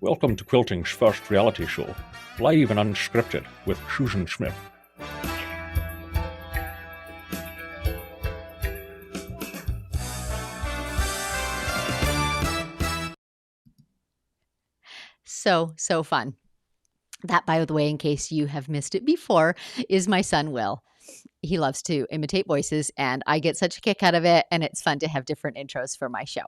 Welcome to quilting's first reality show, live and unscripted with Susan Smith. So fun. That, by the way, in case you have missed it before, is my son, Will. He loves to imitate voices, and I get such a kick out of it, and it's fun to have different intros for my show.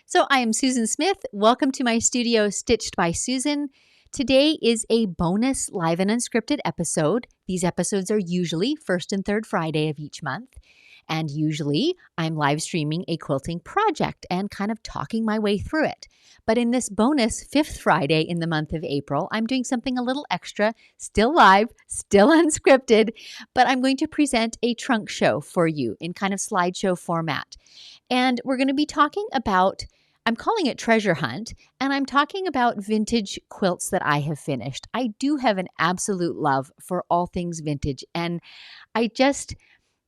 So I am Susan Smith. Welcome to my studio, Stitched by Susan. Today is a bonus live and unscripted episode. These episodes are usually first and third Friday of each month. And usually I'm live streaming a quilting project and kind of talking my way through it. But in this bonus fifth Friday in the month of April, I'm doing something a little extra, still live, still unscripted, but I'm going to present a trunk show for you in kind of slideshow format. And we're going to be talking about, I'm calling it Treasure Hunt, and I'm talking about vintage quilts that I have finished. I do have an absolute love for all things vintage, and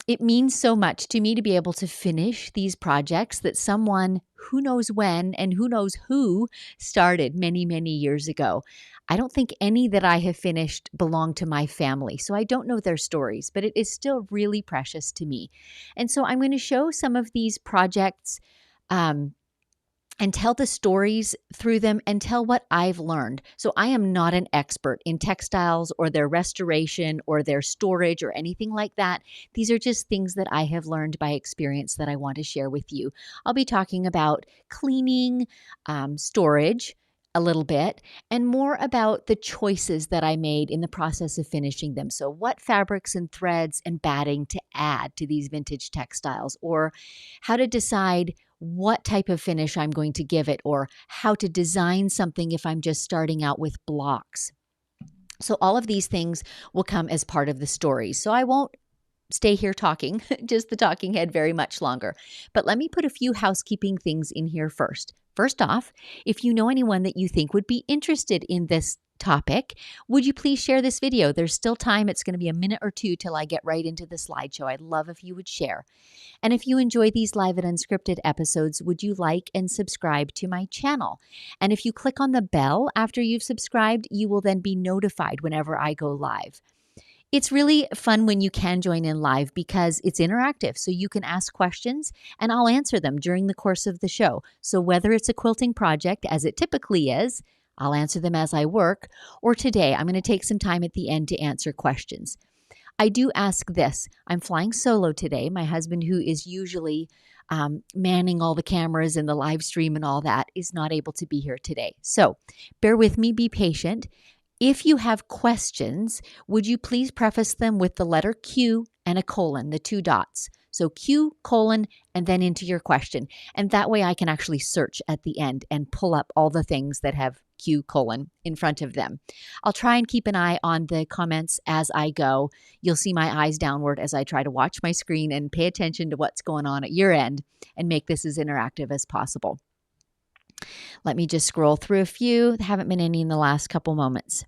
it means so much to me to be able to finish these projects that someone who knows when and who knows who started many, many years ago. I don't think any that I have finished belong to my family, so I don't know their stories, but it is still really precious to me. And so I'm going to show some of these projects and tell the stories through them and tell what I've learned. So I am not an expert in textiles or their restoration or their storage or anything like that. These are just things that I have learned by experience that I want to share with you. I'll be talking about cleaning, storage a little bit, and more about the choices that I made in the process of finishing them. So what fabrics and threads and batting to add to these vintage textiles, or how to decide what type of finish I'm going to give it, or how to design something if I'm just starting out with blocks. So all of these things will come as part of the stories. So I won't stay here talking, just the talking head, very much longer. But let me put a few housekeeping things in here first. First off, if you know anyone that you think would be interested in this topic, would you please share this video? There's still time. It's going to be a minute or two till I get right into the slideshow. I'd love if you would share. And if you enjoy these live and unscripted episodes, would you like and subscribe to my channel? And if you click on the bell after you've subscribed, you will then be notified whenever I go live. It's really fun when you can join in live because it's interactive, so you can ask questions and I'll answer them during the course of the show. So whether it's a quilting project, as it typically is, I'll answer them as I work, or today I'm going to take some time at the end to answer questions. I do ask this. I'm flying solo today. My husband, who is usually manning all the cameras and the live stream and all that, is not able to be here today. So bear with me, be patient. If you have questions, would you please preface them with the letter Q and a colon, the two dots. So Q, colon, and then into your question. And that way I can actually search at the end and pull up all the things that have Q, colon in front of them. I'll try and keep an eye on the comments as I go. You'll see my eyes downward as I try to watch my screen and pay attention to what's going on at your end and make this as interactive as possible. Let me just scroll through a few. There haven't been any in the last couple moments.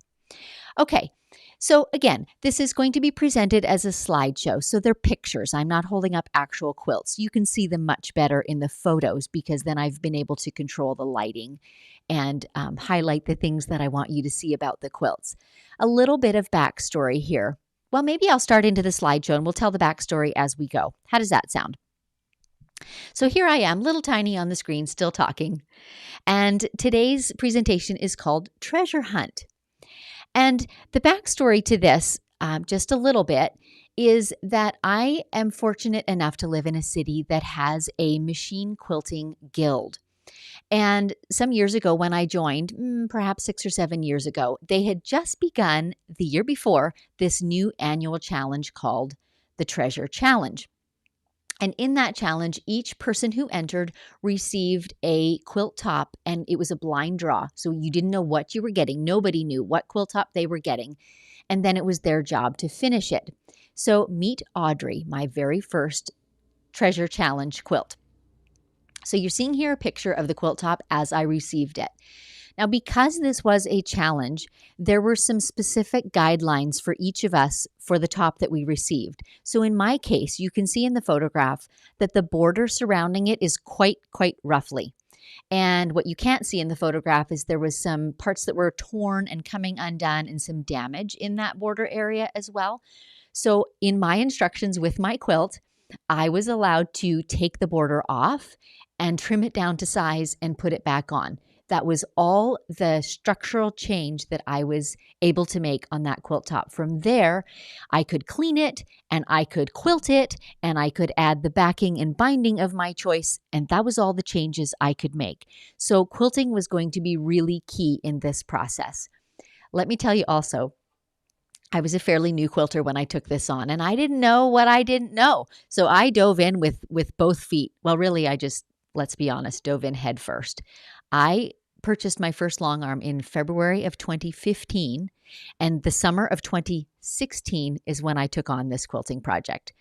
Okay, so again, this is going to be presented as a slideshow. So they're pictures. I'm not holding up actual quilts. You can see them much better in the photos because then I've been able to control the lighting and highlight the things that I want you to see about the quilts. A little bit of backstory here. Well, maybe I'll start into the slideshow and we'll tell the backstory as we go. How does that sound? So here I am, little tiny on the screen, still talking. And today's presentation is called Treasure Hunt. And the backstory to this, just a little bit, is that I am fortunate enough to live in a city that has a machine quilting guild. And some years ago when I joined, perhaps 6 or 7 years ago, they had just begun the year before this new annual challenge called the Treasure Challenge. And in that challenge, each person who entered received a quilt top, and it was a blind draw. So you didn't know what you were getting. Nobody knew what quilt top they were getting. And then it was their job to finish it. So meet Audrey, my very first Treasure Challenge quilt. So you're seeing here a picture of the quilt top as I received it. Now, because this was a challenge, there were some specific guidelines for each of us for the top that we received. So in my case, you can see in the photograph that the border surrounding it is quite roughly. And what you can't see in the photograph is there was some parts that were torn and coming undone and some damage in that border area as well. So in my instructions with my quilt, I was allowed to take the border off and trim it down to size and put it back on. That was all the structural change that I was able to make on that quilt top. From there, I could clean it and I could quilt it and I could add the backing and binding of my choice. And that was all the changes I could make. So quilting was going to be really key in this process. Let me tell you also, I was a fairly new quilter when I took this on, and I didn't know what I didn't know. So I dove in with both feet. Well, really, I just, let's be honest, dove in head first. I purchased my first long arm in February of 2015, and the summer of 2016 is when I took on this quilting project.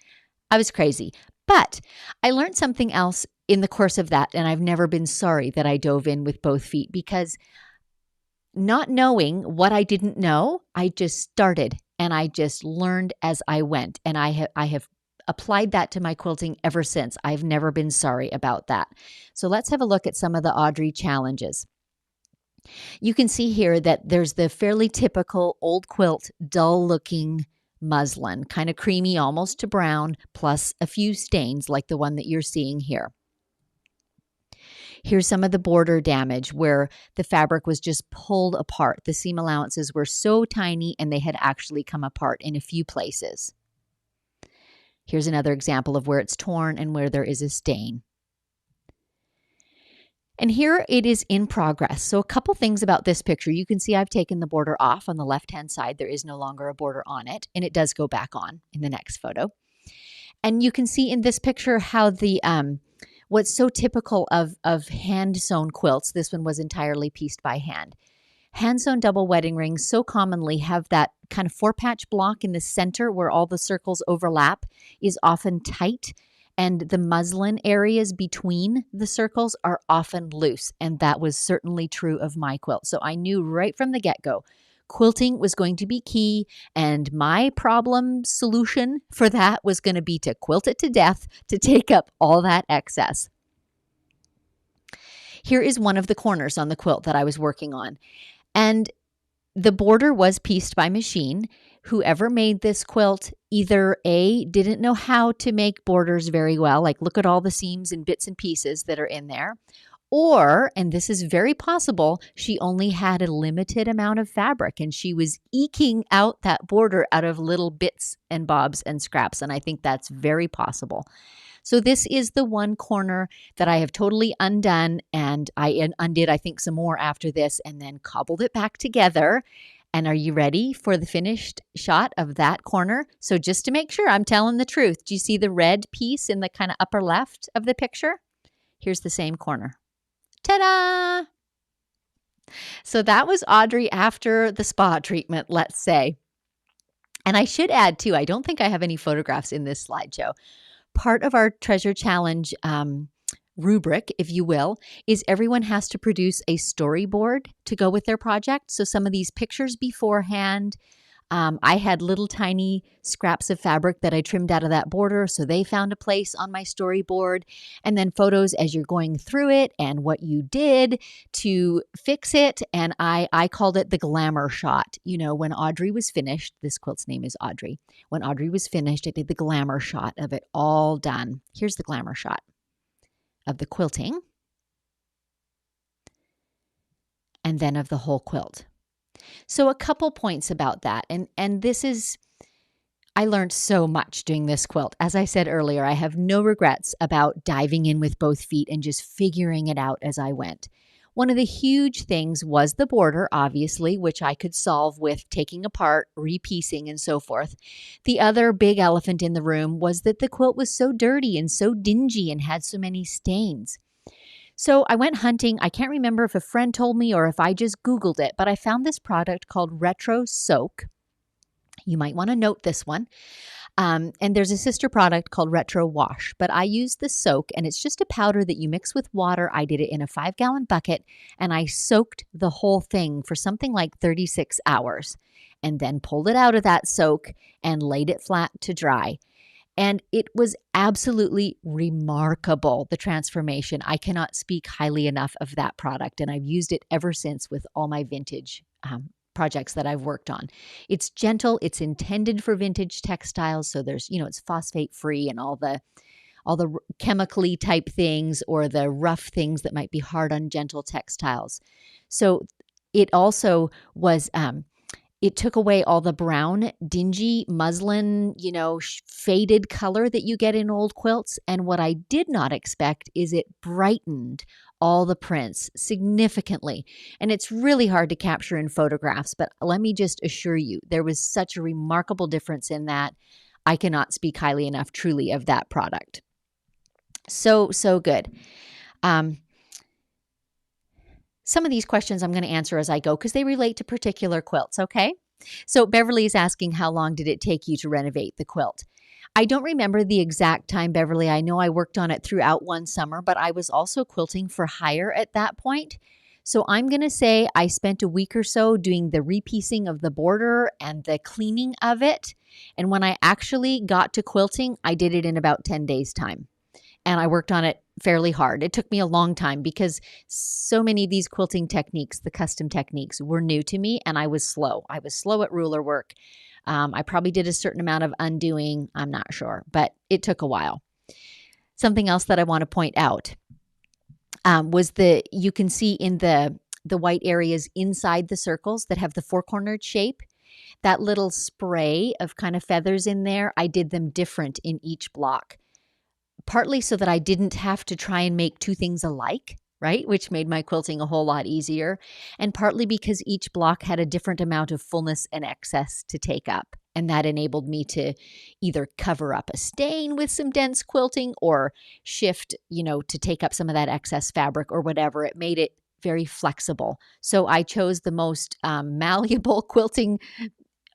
I was crazy, but I learned something else in the course of that, and I've never been sorry that I dove in with both feet, because not knowing what I didn't know, I just started and I just learned as I went. And I have applied that to my quilting ever since. I've never been sorry about that. So let's have a look at some of the Audrey challenges. You can see here that there's the fairly typical old quilt, dull looking muslin, kind of creamy, almost to brown, plus a few stains like the one that you're seeing here. Here's some of the border damage where the fabric was just pulled apart. The seam allowances were so tiny and they had actually come apart in a few places. Here's another example of where it's torn and where there is a stain. And here it is in progress. So a couple things about this picture. You can see I've taken the border off on the left-hand side. There is no longer a border on it, and it does go back on in the next photo. And you can see in this picture how the what's so typical of hand-sewn quilts, this one was entirely pieced by hand. Hand-sewn double wedding rings so commonly have that kind of four-patch block in the center where all the circles overlap is often tight, and the muslin areas between the circles are often loose, and that was certainly true of my quilt. So I knew right from the get-go, quilting was going to be key, and my problem solution for that was going to be to quilt it to death to take up all that excess. Here is one of the corners on the quilt that I was working on, and the border was pieced by machine. Whoever made this quilt either A, didn't know how to make borders very well, like look at all the seams and bits and pieces that are in there, or, and this is very possible, she only had a limited amount of fabric and she was eking out that border out of little bits and bobs and scraps. And I think that's very possible. So this is the one corner that I have totally undone, and I undid, I think, some more after this and then cobbled it back together. And are you ready for the finished shot of that corner? So just to make sure I'm telling the truth, do you see the red piece in the kind of upper left of the picture? Here's the same corner. Ta-da! So that was Audrey after the spa treatment, let's say. And I should add, too, I don't think I have any photographs in this slideshow. Part of our treasure challenge rubric, if you will, is everyone has to produce a storyboard to go with their project. So some of these pictures beforehand, I had little tiny scraps of fabric that I trimmed out of that border, so they found a place on my storyboard. And then photos as you're going through it and what you did to fix it. And I called it the glamour shot. You know, when Audrey was finished, this quilt's name is Audrey. When Audrey was finished, I did the glamour shot of it all done. Here's the glamour shot of the quilting and then of the whole quilt. So a couple points about that. And this is, I learned so much doing this quilt. As I said earlier, I have no regrets about diving in with both feet and just figuring it out as I went. One of the huge things was the border, obviously, which I could solve with taking apart, repiecing, and so forth. The other big elephant in the room was that the quilt was so dirty and so dingy and had so many stains. So I went hunting. I can't remember if a friend told me or if I just Googled it, but I found this product called Retro Soak. You might want to note this one. And there's a sister product called Retro Wash, but I use the soak, and it's just a powder that you mix with water. I did it in a 5-gallon bucket, and I soaked the whole thing for something like 36 hours, and then pulled it out of that soak and laid it flat to dry. And it was absolutely remarkable, the transformation. I cannot speak highly enough of that product, and I've used it ever since with all my vintage projects that I've worked on. It's gentle. It's intended for vintage textiles. So there's, it's phosphate free and all the chemically type things or the rough things that might be hard on gentle textiles. So it also was, it took away all the brown, dingy muslin, faded color that you get in old quilts. And what I did not expect is it brightened all the prints significantly. And it's really hard to capture in photographs, but let me just assure you, there was such a remarkable difference in that. I cannot speak highly enough truly of that product. So good. Some of these questions I'm going to answer as I go because they relate to particular quilts, okay? So Beverly is asking, how long did it take you to renovate the quilt? I don't remember the exact time, Beverly. I know I worked on it throughout one summer, but I was also quilting for hire at that point. So I'm going to say I spent a week or so doing the repiecing of the border and the cleaning of it. And when I actually got to quilting, I did it in about 10 days' time. And I worked on it fairly hard. It took me a long time because so many of these quilting techniques, the custom techniques, were new to me, and I was slow. I was slow at ruler work. I probably did a certain amount of undoing. I'm not sure, but it took a while. Something else that I want to point out was you can see in the white areas inside the circles that have the four-cornered shape, that little spray of kind of feathers in there, I did them different in each block. Partly so that I didn't have to try and make two things alike, right? Which made my quilting a whole lot easier. And partly because each block had a different amount of fullness and excess to take up. And that enabled me to either cover up a stain with some dense quilting or shift, to take up some of that excess fabric or whatever. It made it very flexible. So I chose the most malleable quilting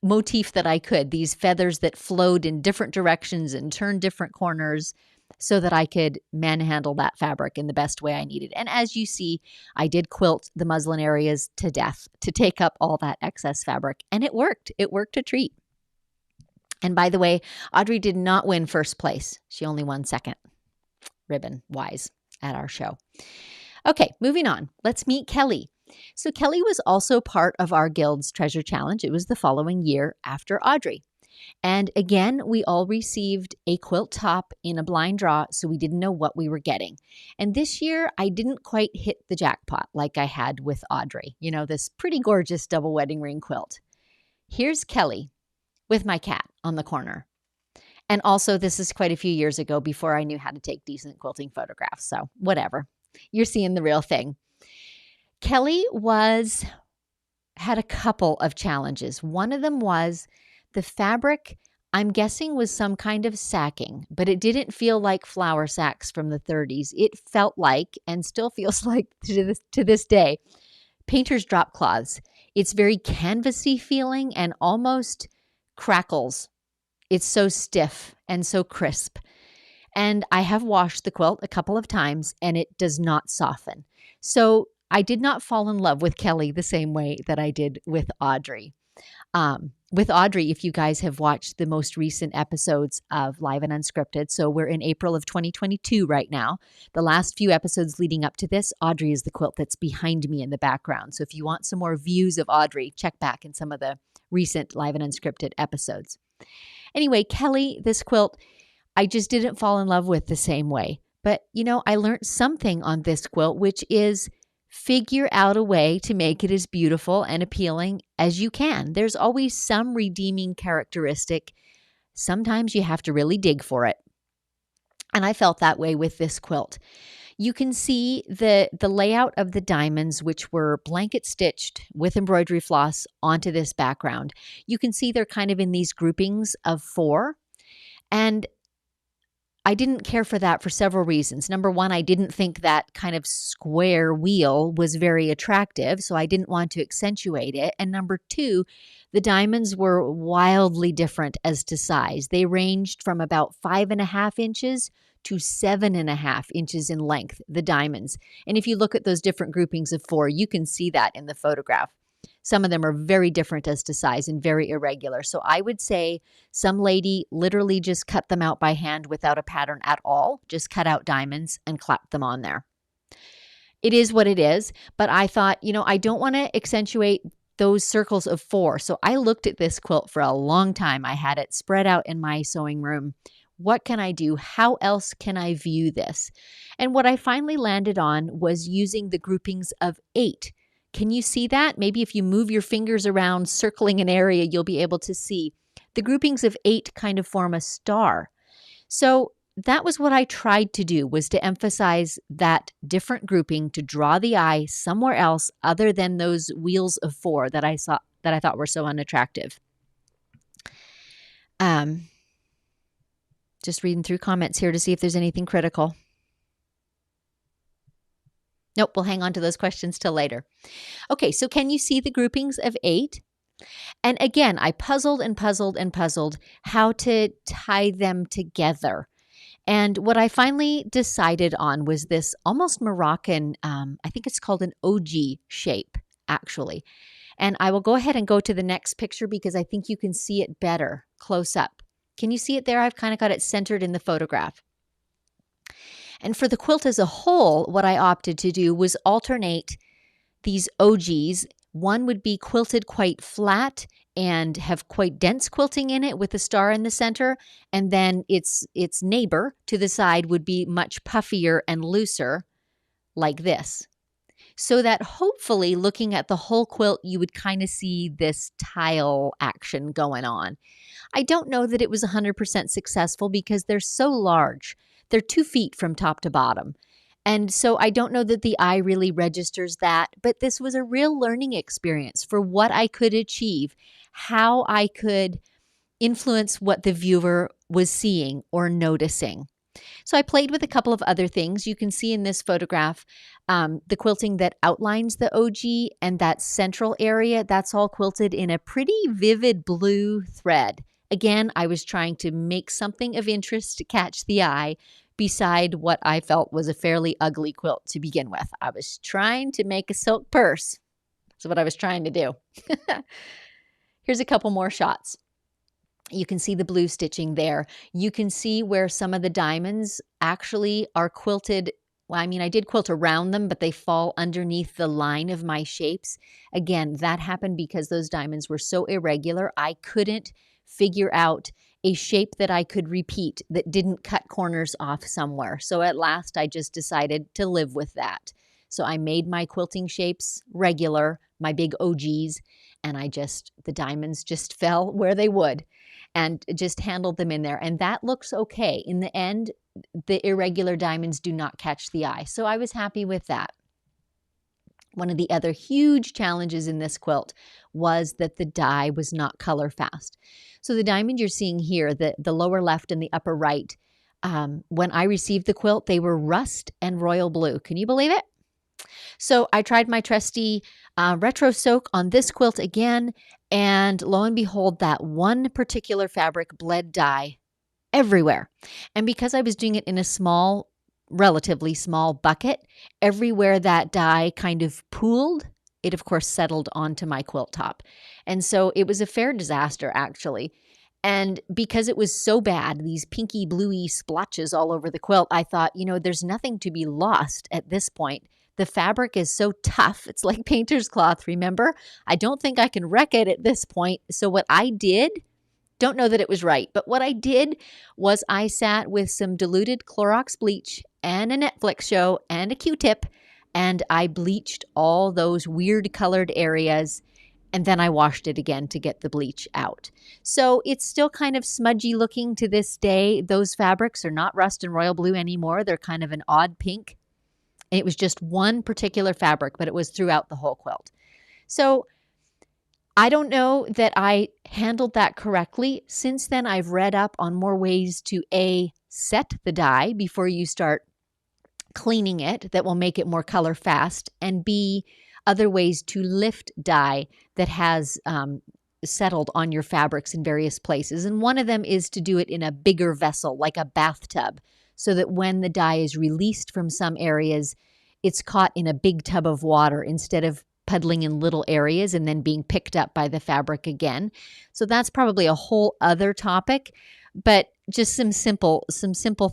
motif that I could, these feathers that flowed in different directions and turned different corners, so that I could manhandle that fabric in the best way I needed. And as you see, I did quilt the muslin areas to death to take up all that excess fabric. And it worked. It worked a treat. And by the way, Audrey did not win first place. She only won second, ribbon-wise, at our show. Okay, moving on. Let's meet Kelly. So Kelly was also part of our Guild's Treasure Challenge. It was the following year after Audrey. And again, we all received a quilt top in a blind draw, so we didn't know what we were getting. And this year, I didn't quite hit the jackpot like I had with Audrey, this pretty gorgeous double wedding ring quilt. Here's Kelly with my cat on the corner. And also, this is quite a few years ago before I knew how to take decent quilting photographs, so whatever. You're seeing the real thing. Kelly had a couple of challenges. One of them was the fabric, I'm guessing, was some kind of sacking, but it didn't feel like flour sacks from the 30s. It felt like, and still feels like to this day, painter's drop cloths. It's very canvasy feeling and almost crackles. It's so stiff and so crisp. And I have washed the quilt a couple of times and it does not soften. So I did not fall in love with Kelly the same way that I did with Audrey. With Audrey, if you guys have watched the most recent episodes of Live and Unscripted, so we're in April of 2022 right now. The last few episodes leading up to this, Audrey is the quilt that's behind me in the background. So if you want some more views of Audrey, check back in some of the recent Live and Unscripted episodes. Anyway, Kelly, this quilt, I just didn't fall in love with the same way. But, I learned something on this quilt, which is figure out a way to make it as beautiful and appealing as you can. There's always some redeeming characteristic. Sometimes you have to really dig for it. And I felt that way with this quilt. You can see the layout of the diamonds, which were blanket stitched with embroidery floss onto this background. You can see they're kind of in these groupings of 4. And I didn't care for that for several reasons. Number one, I didn't think that kind of square wheel was very attractive, so I didn't want to accentuate it. And number two, the diamonds were wildly different as to size. They ranged from about 5.5 inches to 7.5 inches in length, the diamonds. And if you look at those different groupings of 4, you can see that in the photograph. Some of them are very different as to size and very irregular. So I would say some lady literally just cut them out by hand without a pattern at all, just cut out diamonds and clapped them on there. It is what it is, but I thought, I don't want to accentuate those circles of 4. So I looked at this quilt for a long time. I had it spread out in my sewing room. What can I do? How else can I view this? And what I finally landed on was using the groupings of 8. Can you see that? Maybe if you move your fingers around circling an area, you'll be able to see. The groupings of 8 kind of form a star. So that was what I tried to do, was to emphasize that different grouping to draw the eye somewhere else other than those wheels of 4 that I thought were so unattractive. Just reading through comments here to see if there's anything critical. Nope, we'll hang on to those questions till later. Okay, so can you see the groupings of 8? And again, I puzzled and puzzled and puzzled how to tie them together. And what I finally decided on was this almost Moroccan, I think it's called an OG shape, actually. And I will go ahead and go to the next picture because I think you can see it better close up. Can you see it there? I've kind of got it centered in the photograph. And for the quilt as a whole, what I opted to do was alternate these OGs. One would be quilted quite flat and have quite dense quilting in it with a star in the center. And then its neighbor to the side would be much puffier and looser like this. So that hopefully looking at the whole quilt, you would kind of see this tile action going on. I don't know that it was 100% successful because they're so large. They're 2 feet from top to bottom. And so I don't know that the eye really registers that, but this was a real learning experience for what I could achieve, how I could influence what the viewer was seeing or noticing. So I played with a couple of other things. You can see in this photograph the quilting that outlines the OG, and that central area, that's all quilted in a pretty vivid blue thread. Again, I was trying to make something of interest to catch the eye beside what I felt was a fairly ugly quilt to begin with. I was trying to make a silk purse. That's what I was trying to do. Here's a couple more shots. You can see the blue stitching there. You can see where some of the diamonds actually are quilted. Well, I mean, I did quilt around them, but they fall underneath the line of my shapes. Again, that happened because those diamonds were so irregular. I couldn't figure out a shape that I could repeat that didn't cut corners off somewhere. So at last, I just decided to live with that. So I made my quilting shapes regular, my big OGs, and the diamonds just fell where they would and just handled them in there. And that looks okay. In the end, the irregular diamonds do not catch the eye. So I was happy with that. One of the other huge challenges in this quilt was that the dye was not color fast. So the diamond you're seeing here, the lower left and the upper right, when I received the quilt, they were rust and royal blue. Can you believe it? So I tried my trusty retro soak on this quilt again, and lo and behold, that one particular fabric bled dye everywhere. And because I was doing it in a relatively small bucket, everywhere that dye kind of pooled, it of course settled onto my quilt top. And so it was a fair disaster, actually. And because it was so bad, these pinky bluey splotches all over the quilt, I thought, there's nothing to be lost at this point. The fabric is so tough. It's like painter's cloth, remember? I don't think I can wreck it at this point. So what I did, don't know that it was right, but what I did was I sat with some diluted Clorox bleach and a Netflix show and a Q-tip, and I bleached all those weird colored areas, and then I washed it again to get the bleach out. So it's still kind of smudgy looking to this day. Those fabrics are not rust and royal blue anymore. They're kind of an odd pink. And it was just one particular fabric, but it was throughout the whole quilt. So I don't know that I handled that correctly. Since then, I've read up on more ways to set the dye before you start cleaning it that will make it more color fast, and B, other ways to lift dye that has settled on your fabrics in various places. And one of them is to do it in a bigger vessel, like a bathtub, so that when the dye is released from some areas, it's caught in a big tub of water instead of puddling in little areas and then being picked up by the fabric again. So that's probably a whole other topic, but just some simple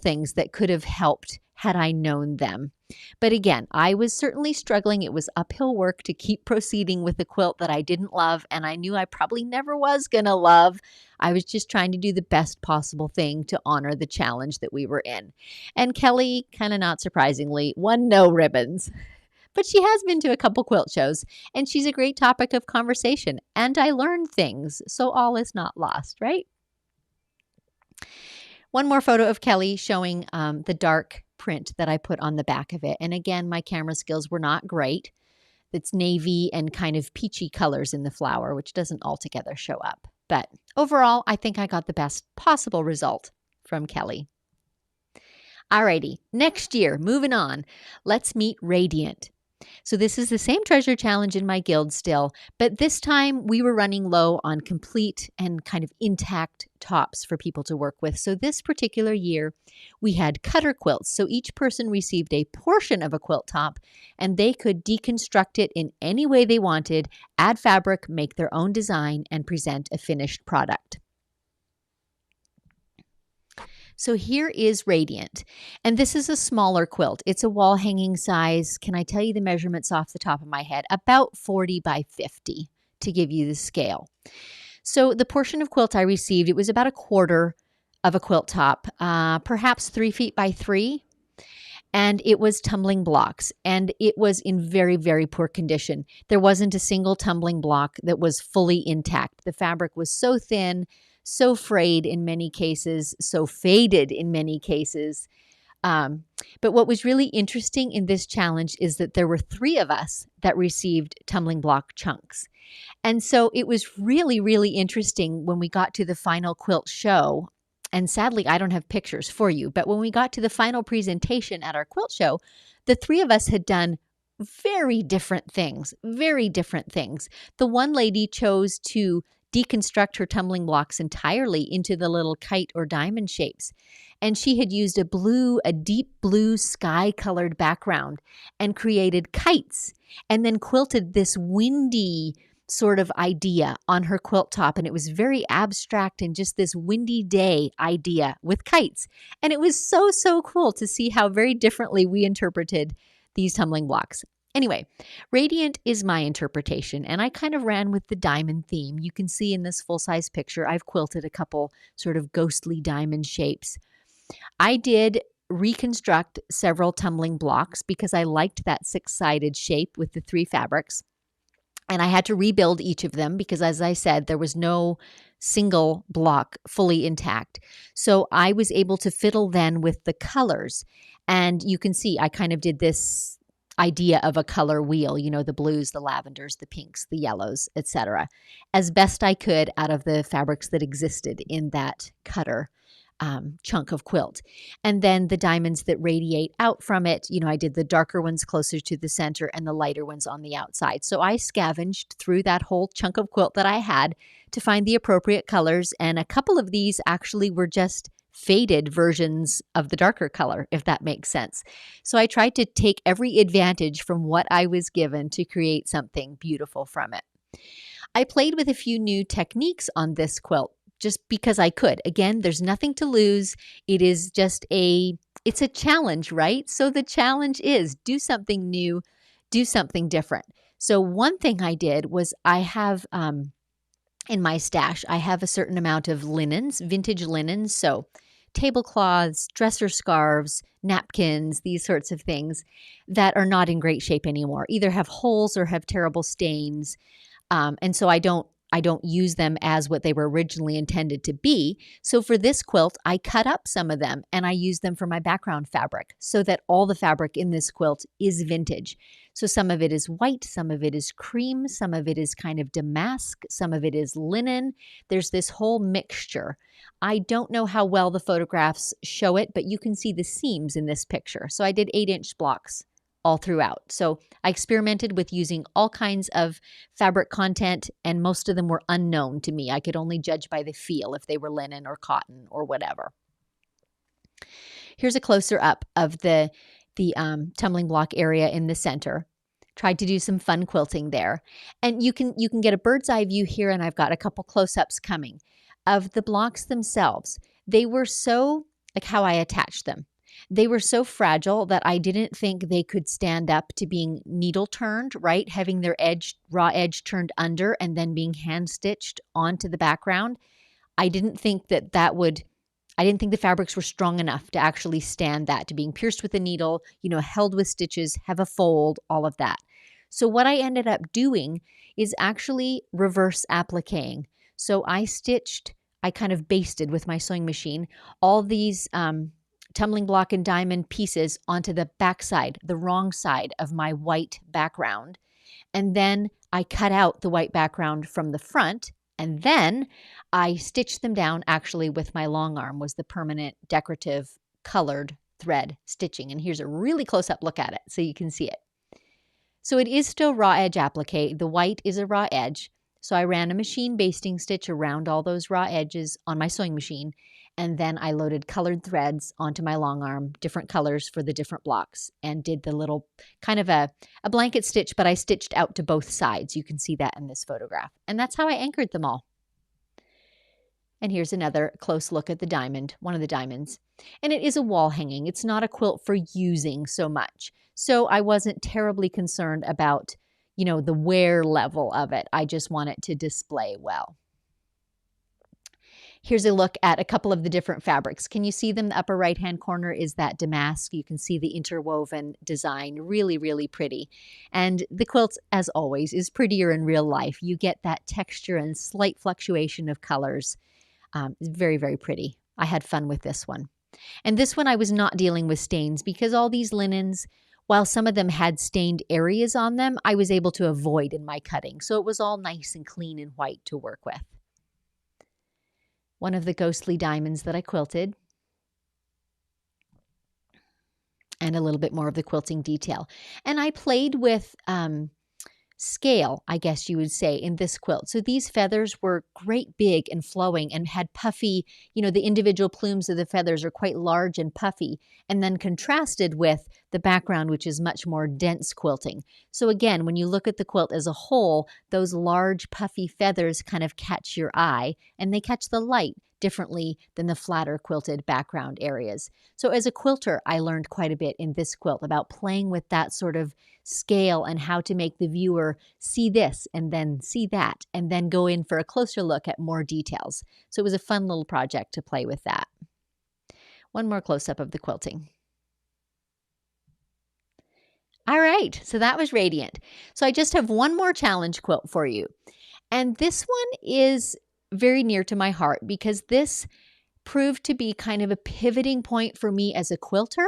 things that could have helped had I known them. But again, I was certainly struggling. It was uphill work to keep proceeding with a quilt that I didn't love, and I knew I probably never was going to love. I was just trying to do the best possible thing to honor the challenge that we were in. And Kelly, kind of not surprisingly, won no ribbons. But she has been to a couple quilt shows, and she's a great topic of conversation. And I learned things, so all is not lost, right? One more photo of Kelly showing the dark print that I put on the back of it. And again, my camera skills were not great. It's navy and kind of peachy colors in the flower, which doesn't altogether show up. But overall, I think I got the best possible result from Kelly. Alrighty, next year, moving on, let's meet Radiant. So this is the same treasure challenge in my guild still, but this time we were running low on complete and kind of intact tops for people to work with. So this particular year, we had cutter quilts. So each person received a portion of a quilt top, and they could deconstruct it in any way they wanted, add fabric, make their own design, and present a finished product. So here is Radiant, and this is a smaller quilt. It's a wall hanging size. Can I tell you the measurements off the top of my head? About 40 by 50 to give you the scale. So the portion of quilt I received, it was about a quarter of a quilt top, perhaps 3 feet by 3. And it was tumbling blocks, and it was in very, very poor condition. There wasn't a single tumbling block that was fully intact. The fabric was so thin, so frayed in many cases, so faded in many cases. But what was really interesting in this challenge is that there were 3 of us that received tumbling block chunks. And so it was really, really interesting when we got to the final quilt show. And sadly, I don't have pictures for you, but when we got to the final presentation at our quilt show, the 3 of us had done very different things, very different things. The one lady chose to deconstruct her tumbling blocks entirely into the little kite or diamond shapes. And she had used a deep blue sky-colored background and created kites, and then quilted this windy sort of idea on her quilt top. And it was very abstract and just this windy day idea with kites. And it was so, so cool to see how very differently we interpreted these tumbling blocks. Anyway, Radiant is my interpretation, and I kind of ran with the diamond theme. You can see in this full-size picture, I've quilted a couple sort of ghostly diamond shapes. I did reconstruct several tumbling blocks because I liked that 6-sided shape with the 3 fabrics. And I had to rebuild each of them because, as I said, there was no single block fully intact. So I was able to fiddle then with the colors. And you can see I kind of did this idea of a color wheel, you know, the blues, the lavenders, the pinks, the yellows, etc., as best I could out of the fabrics that existed in that cutter chunk of quilt. And then the diamonds that radiate out from it, you know, I did the darker ones closer to the center and the lighter ones on the outside. So I scavenged through that whole chunk of quilt that I had to find the appropriate colors. And a couple of these actually were just faded versions of the darker color, if that makes sense. So I tried to take every advantage from what I was given to create something beautiful from it. I played with a few new techniques on this quilt just because I could. Again, there's nothing to lose. It is just it's a challenge, right? So the challenge is do something new, do something different. So one thing I did was I have in my stash, I have a certain amount of linens, vintage linens. So tablecloths, dresser scarves, napkins, these sorts of things that are not in great shape anymore, either have holes or have terrible stains. And so I don't use them as what they were originally intended to be. So for this quilt, I cut up some of them and I used them for my background fabric so that all the fabric in this quilt is vintage. So some of it is white, some of it is cream, some of it is kind of damask, some of it is linen. There's this whole mixture. I don't know how well the photographs show it, but you can see the seams in this picture. So I did 8-inch blocks all throughout. So I experimented with using all kinds of fabric content, and most of them were unknown to me. I could only judge by the feel if they were linen or cotton or whatever. Here's a closer up of the tumbling block area in the center. Tried to do some fun quilting there. And you can get a bird's eye view here, and I've got a couple close-ups coming of the blocks themselves. They were so, like how I attached them. They were so fragile that I didn't think they could stand up to being needle turned, right? Having their raw edge turned under and then being hand stitched onto the background. I didn't think I didn't think the fabrics were strong enough to actually stand that, to being pierced with a needle, held with stitches, have a fold, all of that. So what I ended up doing is actually reverse appliquing. So I kind of basted with my sewing machine all these tumbling block and diamond pieces onto the backside, the wrong side of my white background. And then I cut out the white background from the front, and then I stitched them down actually with my long arm, was the permanent decorative colored thread stitching. And here's a really close-up look at it so you can see it. So it is still raw edge applique. The white is a raw edge. So I ran a machine basting stitch around all those raw edges on my sewing machine, and then I loaded colored threads onto my long arm, different colors for the different blocks, and did the little kind of a blanket stitch, but I stitched out to both sides. You can see that in this photograph. And that's how I anchored them all. And here's another close look at the diamond, one of the diamonds. And it is a wall hanging. It's not a quilt for using so much. So I wasn't terribly concerned about, the wear level of it. I just want it to display well. Here's a look at a couple of the different fabrics. Can you see them? The upper right-hand corner is that damask. You can see the interwoven design. Really, really pretty. And the quilt, as always, is prettier in real life. You get that texture and slight fluctuation of colors. It's very, very pretty. I had fun with this one. And this one I was not dealing with stains because all these linens, while some of them had stained areas on them, I was able to avoid in my cutting. So it was all nice and clean and white to work with. One of the ghostly diamonds that I quilted. And a little bit more of the quilting detail. And I played with scale, I guess you would say, in this quilt. So these feathers were great big and flowing and had puffy, the individual plumes of the feathers are quite large and puffy, and then contrasted with the background, which is much more dense quilting. So again, when you look at the quilt as a whole, those large puffy feathers kind of catch your eye, and they catch the light differently than the flatter quilted background areas. So as a quilter, I learned quite a bit in this quilt about playing with that sort of scale and how to make the viewer see this and then see that and then go in for a closer look at more details. So it was a fun little project to play with that. One more close-up of the quilting. All right, so that was Radiant. So I just have one more challenge quilt for you. And this one is very near to my heart because this proved to be kind of a pivoting point for me as a quilter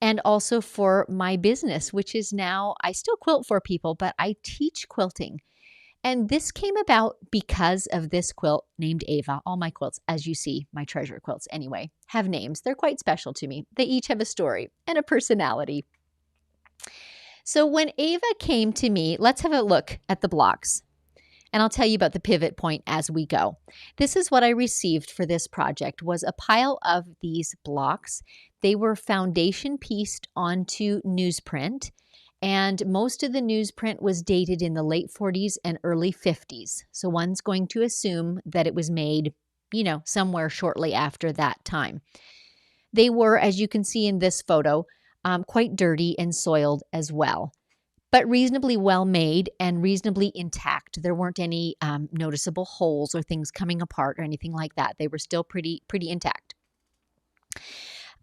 and also for my business, which is now, I still quilt for people, but I teach quilting. And this came about because of this quilt named Ava. All my quilts, as you see, my treasure quilts anyway, have names. They're quite special to me. They each have a story and a personality. So when Ava came to me, let's have a look at the blocks. And I'll tell you about the pivot point as we go. This is what I received for this project, was a pile of these blocks. They were foundation pieced onto newsprint, and most of the newsprint was dated in the late 40s and early 50s. So one's going to assume that it was made, somewhere shortly after that time. They were, as you can see in this photo, quite dirty and soiled as well, but reasonably well made and reasonably intact. There weren't any noticeable holes or things coming apart or anything like that. They were still pretty intact.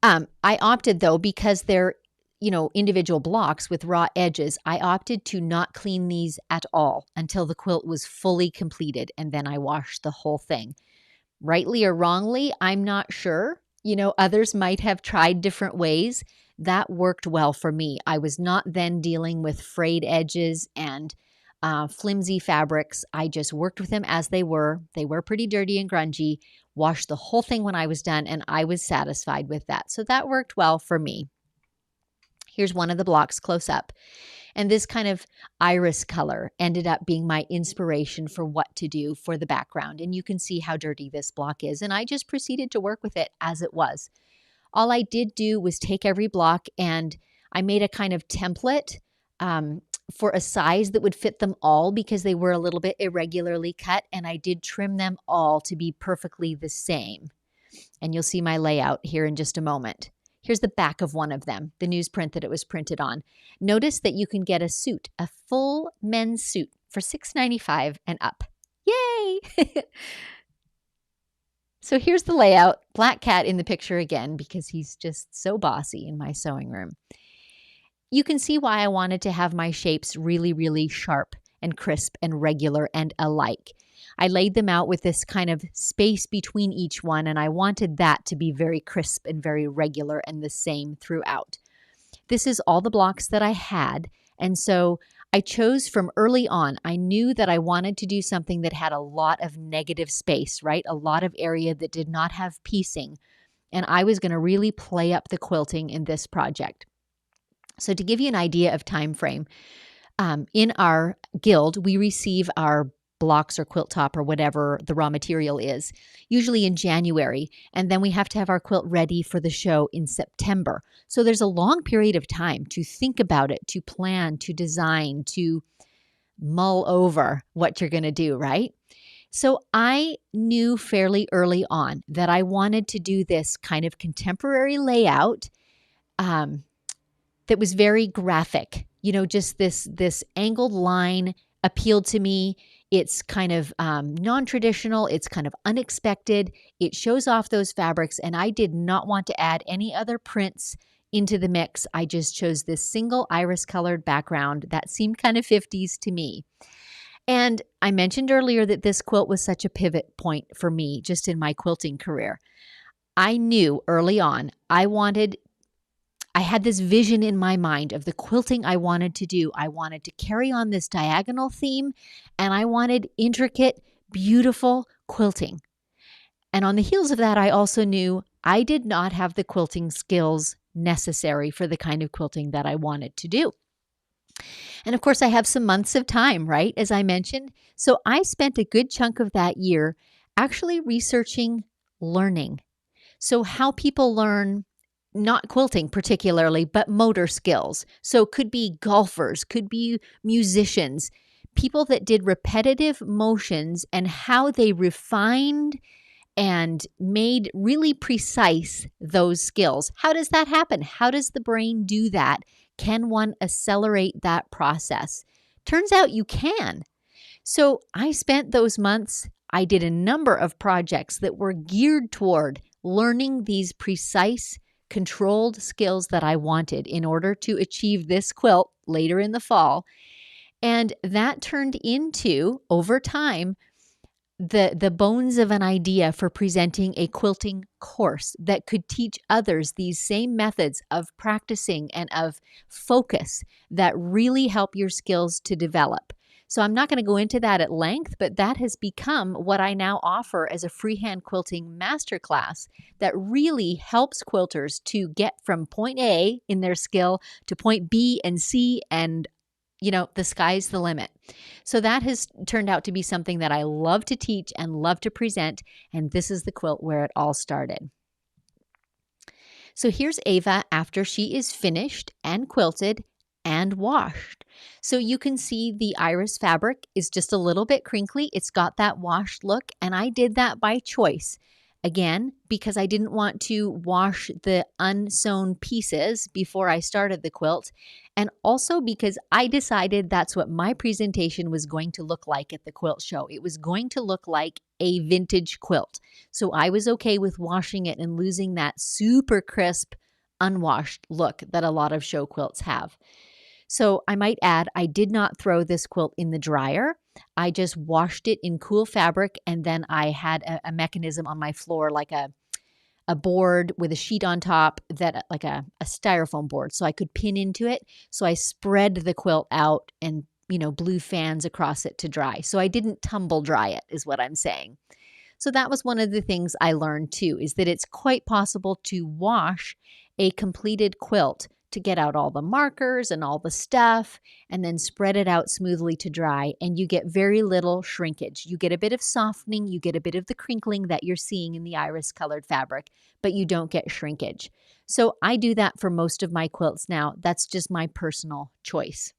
I opted, though, because they're individual blocks with raw edges, I opted to not clean these at all until the quilt was fully completed, and then I washed the whole thing. Rightly or wrongly, I'm not sure. Others might have tried different ways. That worked well for me. I was not then dealing with frayed edges and flimsy fabrics. I just worked with them as they were. They were pretty dirty and grungy, washed the whole thing when I was done, and I was satisfied with that. So that worked well for me. Here's one of the blocks close up. And this kind of iris color ended up being my inspiration for what to do for the background. And you can see how dirty this block is. And I just proceeded to work with it as it was. All I did do was take every block and I made a kind of template for a size that would fit them all because they were a little bit irregularly cut, and I did trim them all to be perfectly the same. And you'll see my layout here in just a moment. Here's the back of one of them, the newsprint that it was printed on. Notice that you can get a suit, a full men's suit for $6.95 and up. Yay! So here's the layout. Black cat in the picture again because he's just so bossy in my sewing room. You can see why I wanted to have my shapes really, really sharp and crisp and regular and alike. I laid them out with this kind of space between each one, and I wanted that to be very crisp and very regular and the same throughout. This is all the blocks that I had, and so I chose from early on. I knew that I wanted to do something that had a lot of negative space, right? A lot of area that did not have piecing, and I was going to really play up the quilting in this project. So to give you an idea of time frame, in our guild, we receive our blocks or quilt top or whatever the raw material is, usually in January, and then we have to have our quilt ready for the show in September. So there's a long period of time to think about it, to plan, to design, to mull over what you're going to do, right? So I knew fairly early on that I wanted to do this kind of contemporary layout that was very graphic. You know, just this angled line appealed to me. It's kind of non-traditional. It's kind of unexpected. It shows off those fabrics, and I did not want to add any other prints into the mix. I just chose this single iris-colored background that seemed kind of 50s to me. And I mentioned earlier that this quilt was such a pivot point for me just in my quilting career. I knew early on I had this vision in my mind of the quilting I wanted to do. I wanted to carry on this diagonal theme, and I wanted intricate, beautiful quilting. And on the heels of that, I also knew I did not have the quilting skills necessary for the kind of quilting that I wanted to do. And of course, I have some months of time, right, as I mentioned. So I spent a good chunk of that year actually researching learning. So how people learn, not quilting particularly, but motor skills. So could be golfers, could be musicians, people that did repetitive motions and how they refined and made really precise those skills. How does that happen? How does the brain do that? Can one accelerate that process? Turns out you can. So I spent those months, I did a number of projects that were geared toward learning these precise controlled skills that I wanted in order to achieve this quilt later in the fall. And that turned into, over time, the bones of an idea for presenting a quilting course that could teach others these same methods of practicing and of focus that really help your skills to develop. So I'm not going to go into that at length, but that has become what I now offer as a freehand quilting masterclass that really helps quilters to get from point A in their skill to point B and C, and the sky's the limit. So that has turned out to be something that I love to teach and love to present, and this is the quilt where it all started. So here's Ava after she is finished and quilted and washed. So you can see the iris fabric is just a little bit crinkly. It's got that washed look, and I did that by choice. Again, because I didn't want to wash the unsewn pieces before I started the quilt, and also because I decided that's what my presentation was going to look like at the quilt show. It was going to look like a vintage quilt. So I was okay with washing it and losing that super crisp, unwashed look that a lot of show quilts have. So I might add, I did not throw this quilt in the dryer. I just washed it in cool fabric, and then I had a mechanism on my floor, like a board with a sheet on top, that like a styrofoam board, so I could pin into it. So I spread the quilt out and blew fans across it to dry. So I didn't tumble dry it, is what I'm saying. So that was one of the things I learned too, is that it's quite possible to wash a completed quilt to get out all the markers and all the stuff, and then spread it out smoothly to dry, and you get very little shrinkage. You get a bit of softening, you get a bit of the crinkling that you're seeing in the iris-colored fabric, but you don't get shrinkage. So I do that for most of my quilts now. That's just my personal choice.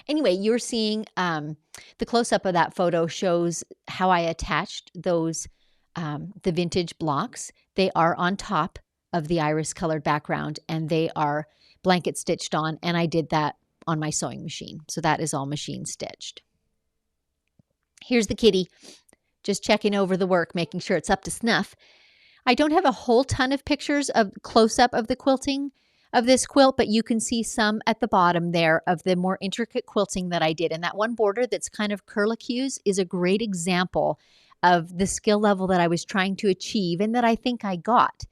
Anyway, you're seeing the close-up of that photo shows how I attached those, the vintage blocks. They are on top of the iris colored background and they are blanket stitched on, and I did that on my sewing machine. So that is all machine stitched. Here's the kitty, just checking over the work, making sure it's up to snuff. I don't have a whole ton of pictures of close-up of the quilting of this quilt, but you can see some at the bottom there of the more intricate quilting that I did. And that one border that's kind of curlicues is a great example of the skill level that I was trying to achieve and that I think I got.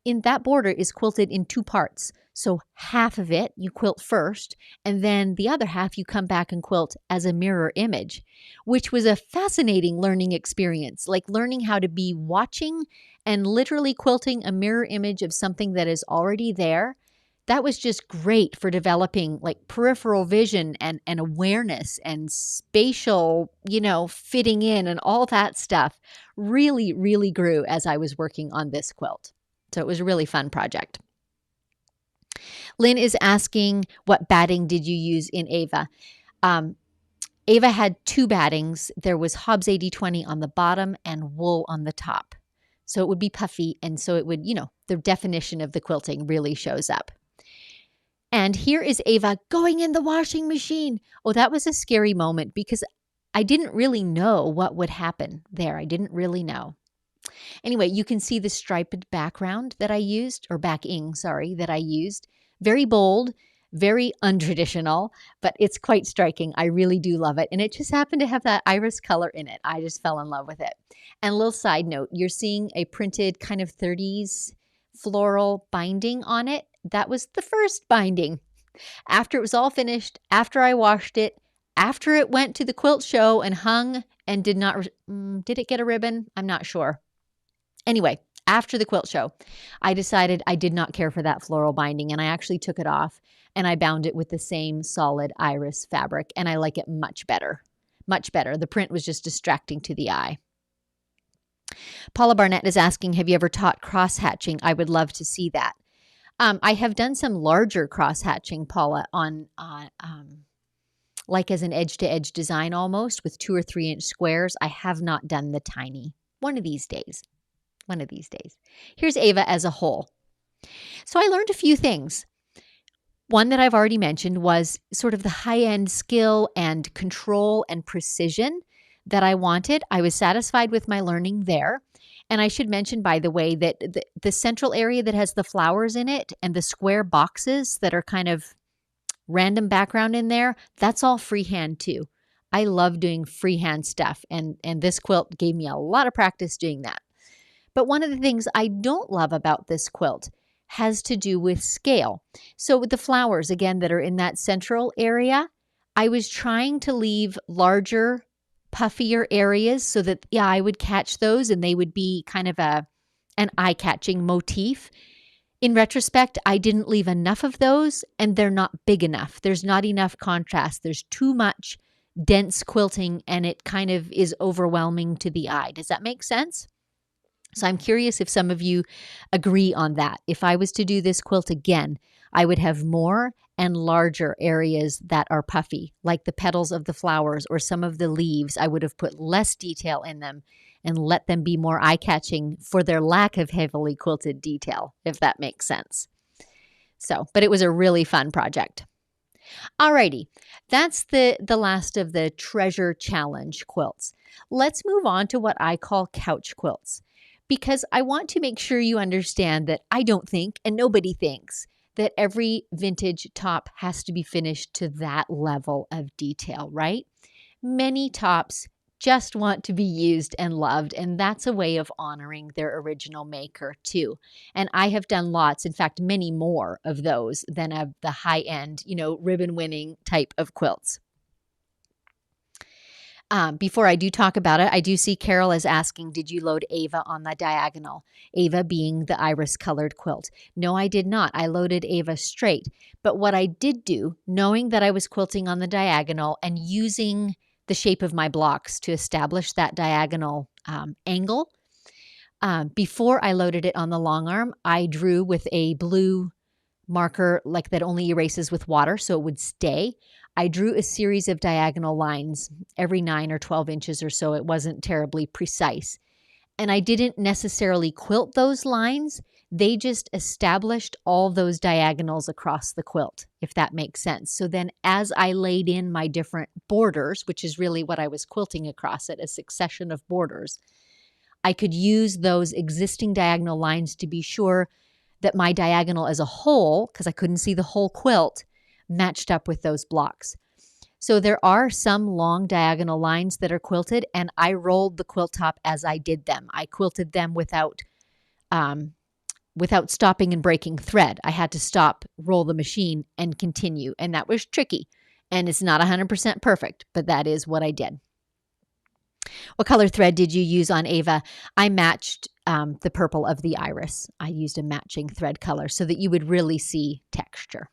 In that border is quilted in two parts. So half of it you quilt first, and then the other half you come back and quilt as a mirror image, which was a fascinating learning experience, like learning how to be watching and literally quilting a mirror image of something that is already there. That was just great for developing like peripheral vision and awareness and spatial, fitting in and all that stuff really, really grew as I was working on this quilt. So it was a really fun project. Lynn is asking, what batting did you use in Ava? Ava had two battings. There was Hobbs 80/20 on the bottom and wool on the top. So it would be puffy, and so it would, the definition of the quilting really shows up. And here is Ava going in the washing machine. Oh, that was a scary moment because I didn't really know what would happen there. I didn't really know. Anyway, you can see the striped background that I used, or backing, sorry, that I used. Very bold, very untraditional, but it's quite striking. I really do love it. And it just happened to have that iris color in it. I just fell in love with it. And a little side note, you're seeing a printed kind of 30s floral binding on it. That was the first binding. After it was all finished, after I washed it, after it went to the quilt show and hung and did it get a ribbon? I'm not sure. Anyway, after the quilt show, I decided I did not care for that floral binding, and I actually took it off and I bound it with the same solid iris fabric, and I like it much better. Much better. The print was just distracting to the eye. Paula Barnett is asking, have you ever taught cross-hatching? I would love to see that. I have done some larger cross-hatching, Paula, on like as an edge-to-edge design almost with 2 or 3 inch squares. I have not done the tiny. One of these days. One of these days. Here's Ava as a whole. So I learned a few things. One that I've already mentioned was sort of the high-end skill and control and precision that I wanted. I was satisfied with my learning there. And I should mention, by the way, that the central area that has the flowers in it and the square boxes that are kind of random background in there, that's all freehand too. I love doing freehand stuff, and this quilt gave me a lot of practice doing that. But one of the things I don't love about this quilt has to do with scale. So with the flowers, again, that are in that central area, I was trying to leave larger, puffier areas so that the eye would catch those and they would be kind of an eye-catching motif. In retrospect, I didn't leave enough of those, and they're not big enough. There's not enough contrast. There's too much dense quilting, and it kind of is overwhelming to the eye. Does that make sense? So I'm curious if some of you agree on that. If I was to do this quilt again, I would have more and larger areas that are puffy, like the petals of the flowers or some of the leaves. I would have put less detail in them and let them be more eye-catching for their lack of heavily quilted detail, if that makes sense. So, but it was a really fun project. Alrighty, that's the last of the Treasure Challenge quilts. Let's move on to what I call couch quilts, because I want to make sure you understand that I don't think, and nobody thinks, that every vintage top has to be finished to that level of detail, right? Many tops just want to be used and loved, and that's a way of honoring their original maker too. And I have done lots, in fact, many more of those than of the high-end, ribbon-winning type of quilts. Before I do talk about it, I do see Carol is asking, did you load Ava on the diagonal? Ava being the iris-colored quilt. No, I did not. I loaded Ava straight. But what I did do, knowing that I was quilting on the diagonal and using the shape of my blocks to establish that diagonal angle, before I loaded it on the long arm, I drew with a blue marker like that only erases with water, so it would stay. I drew a series of diagonal lines every 9 or 12 inches or so. It wasn't terribly precise. And I didn't necessarily quilt those lines. They just established all those diagonals across the quilt, if that makes sense. So then as I laid in my different borders, which is really what I was quilting across it, a succession of borders, I could use those existing diagonal lines to be sure that my diagonal as a whole, because I couldn't see the whole quilt, matched up with those blocks. So there are some long diagonal lines that are quilted, and I rolled the quilt top as I did them. I quilted them without stopping and breaking thread. I had to stop, roll the machine, and continue, and that was tricky. And it's not 100% perfect, but that is what I did. What color thread did you use on Ava? I matched the purple of the iris. I used a matching thread color so that you would really see texture.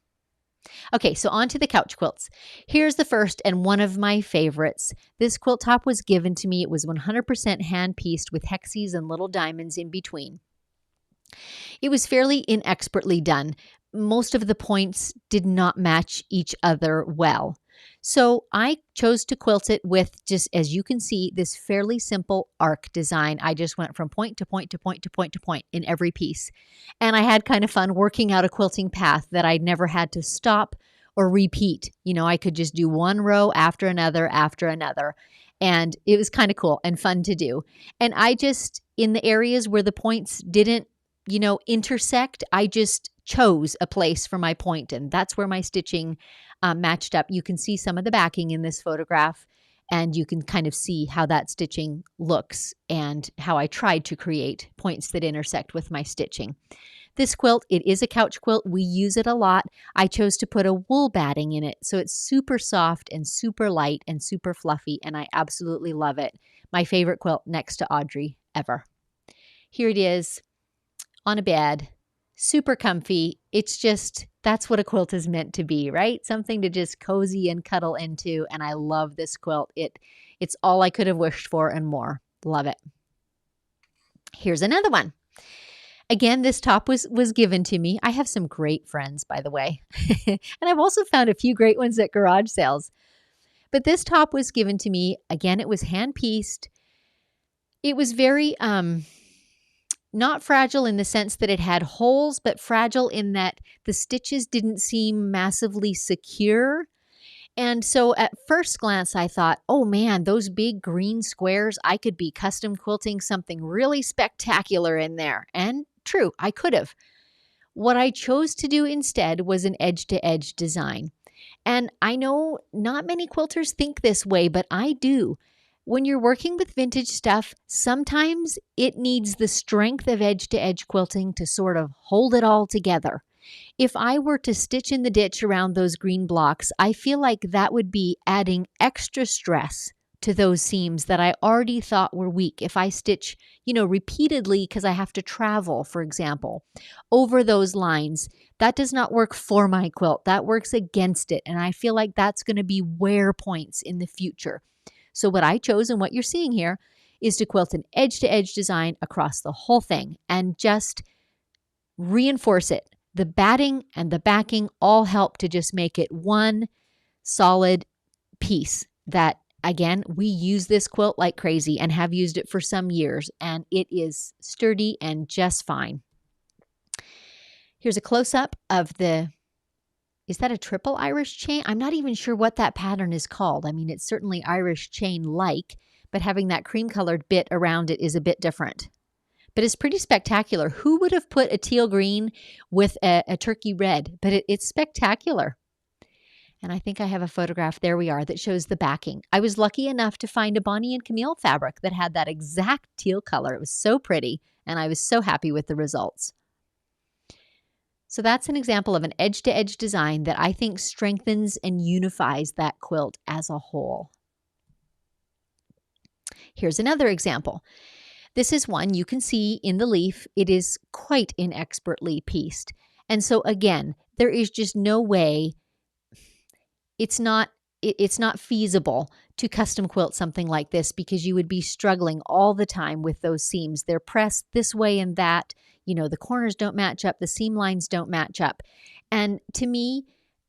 Okay, so on to the couch quilts. Here's the first and one of my favorites. This quilt top was given to me. It was 100% hand-pieced with hexes and little diamonds in between. It was fairly inexpertly done. Most of the points did not match each other well. So I chose to quilt it with, just as you can see, this fairly simple arc design. I just went from point to point to point to point to point in every piece. And I had kind of fun working out a quilting path that I never had to stop or repeat. You know, I could just do one row after another after another. And it was kind of cool and fun to do. And I just, in the areas where the points didn't, intersect, I just chose a place for my point, and that's where my stitching matched up. You can see some of the backing in this photograph, and you can kind of see how that stitching looks and how I tried to create points that intersect with my stitching. This quilt, it is a couch quilt. We use it a lot. I chose to put a wool batting in it, so it's super soft and super light and super fluffy, and I absolutely love it. My favorite quilt next to Audrey ever. Here it is on a bed, super comfy. It's just, that's what a quilt is meant to be, right? Something to just cozy and cuddle into. And I love this quilt. It's all I could have wished for and more. Love it. Here's another one. Again, this top was given to me. I have some great friends, by the way. And I've also found a few great ones at garage sales. But this top was given to me. Again, it was hand-pieced. It was very not fragile in the sense that it had holes, but fragile in that the stitches didn't seem massively secure. And so at first glance, I thought, oh man, those big green squares, I could be custom quilting something really spectacular in there. And true, I could have. What I chose to do instead was an edge-to-edge design. And I know not many quilters think this way, but I do. When you're working with vintage stuff, sometimes it needs the strength of edge-to-edge quilting to sort of hold it all together. If I were to stitch in the ditch around those green blocks, I feel like that would be adding extra stress to those seams that I already thought were weak. If I stitch, repeatedly because I have to travel, for example, over those lines, that does not work for my quilt. That works against it. And I feel like that's going to be wear points in the future. So what I chose and what you're seeing here is to quilt an edge-to-edge design across the whole thing and just reinforce it. The batting and the backing all help to just make it one solid piece that, again, we use this quilt like crazy and have used it for some years, and it is sturdy and just fine. Here's a close-up of is that a triple Irish chain? I'm not even sure what that pattern is called. I mean, it's certainly Irish chain-like, but having that cream-colored bit around it is a bit different. But it's pretty spectacular. Who would have put a teal green with a turkey red? But it's spectacular. And I think I have a photograph, there we are, that shows the backing. I was lucky enough to find a Bonnie and Camille fabric that had that exact teal color. It was so pretty, and I was so happy with the results. So that's an example of an edge-to-edge design that I think strengthens and unifies that quilt as a whole. Here's another example. This is one you can see in the leaf. It is quite inexpertly pieced. And so again, there is just no way, it's not feasible to custom quilt something like this because you would be struggling all the time with those seams. They're pressed this way and that. The corners don't match up. The seam lines don't match up. And to me,